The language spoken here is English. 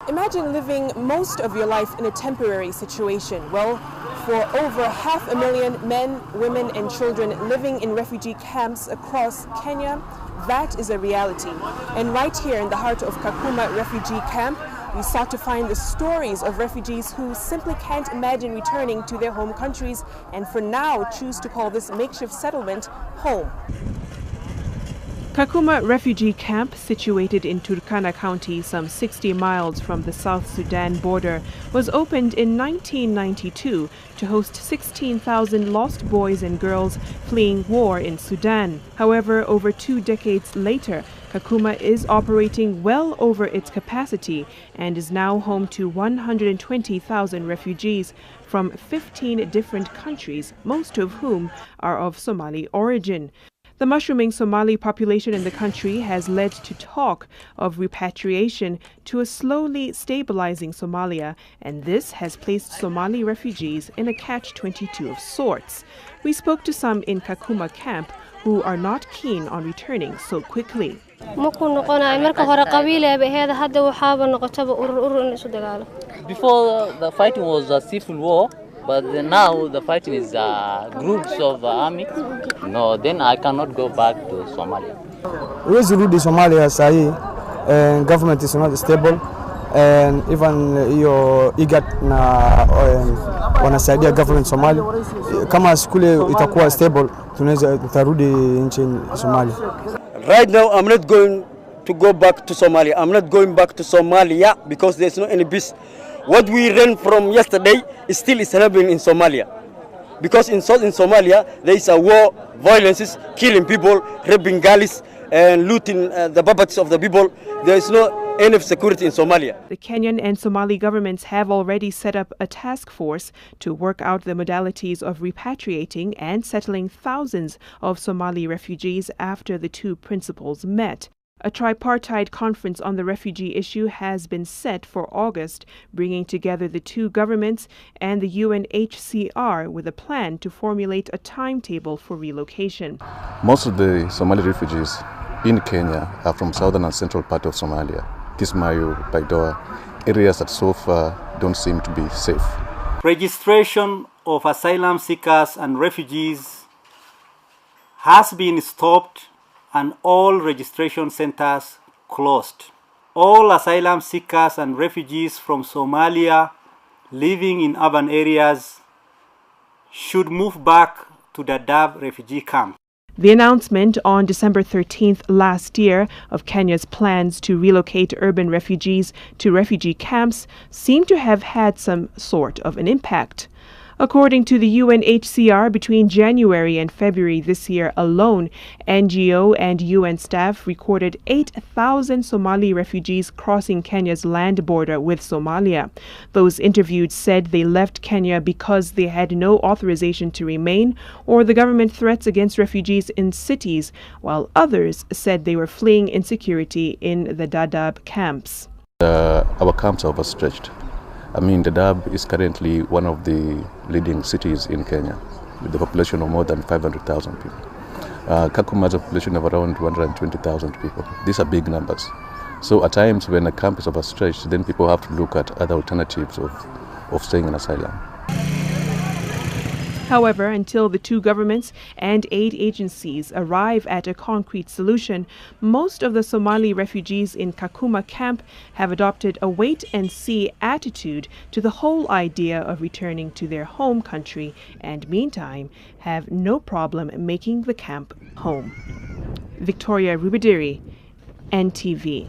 Imagine living most of your life in a temporary situation. Well, for over 500,000 men, women and children living in refugee camps across Kenya, that is a reality. And right here in the heart of Kakuma refugee camp, we sought to find the stories of refugees who simply can't imagine returning to their home countries and for now choose to call this makeshift settlement home. Kakuma refugee camp, situated in Turkana County, some 60 miles from the South Sudan border, was opened in 1992 to host 16,000 lost boys and girls fleeing war in Sudan. However, over 2 decades later, Kakuma is operating well over its capacity and is now home to 120,000 refugees from 15 different countries, most of whom are of Somali origin. The mushrooming Somali population in the country has led to talk of repatriation to a slowly stabilizing Somalia, and this has placed Somali refugees in a catch-22 of sorts. We spoke to some in Kakuma camp who are not keen on returning so quickly. Before the fighting was a civil war, but now the fighting is groups of army. No, then I cannot go back to Somalia. Resolution Somalia sahi, and government is not stable, and even your IGAT na wanasaidia government Somali. Kama skule itakuwa stable, tunaweza tutarudi nchini Somalia. Right now, I'm not going to go back to Somalia. I'm not going back to Somalia because there's no any peace. What we ran from yesterday is still happening in Somalia. Because in Somalia, there is a war, violences, killing people, raping girls, and looting the properties of the people. There is no enough security in Somalia. The Kenyan and Somali governments have already set up a task force to work out the modalities of repatriating and settling thousands of Somali refugees after the two principals met. A tripartite conference on the refugee issue has been set for August, bringing together the two governments and the UNHCR with a plan to formulate a timetable for relocation. Most of the Somali refugees in Kenya are from southern and central part of Somalia, Kismayu, Baidoa, areas that so far don't seem to be safe. Registration of asylum seekers and refugees has been stopped and all registration centers closed. All asylum seekers and refugees from Somalia living in urban areas should move back to the Dadaab refugee camp. The announcement on December 13th last year of Kenya's plans to relocate urban refugees to refugee camps seemed to have had some sort of an impact. According to the UNHCR, between January and February this year alone, NGO and UN staff recorded 8,000 Somali refugees crossing Kenya's land border with Somalia. Those interviewed said they left Kenya because they had no authorization to remain or the government threats against refugees in cities, while others said they were fleeing insecurity in the Dadaab camps. Our camps are overstretched. Dadaab is currently one of the leading cities in Kenya with a population of more than 500,000 people. Kakuma has a population of around 220,000 people. These are big numbers. So at times when a camp is overstretched, then people have to look at other alternatives of staying in asylum. However, until the two governments and aid agencies arrive at a concrete solution, most of the Somali refugees in Kakuma camp have adopted a wait-and-see attitude to the whole idea of returning to their home country and, meantime, have no problem making the camp home. Victoria Rubadiri, NTV.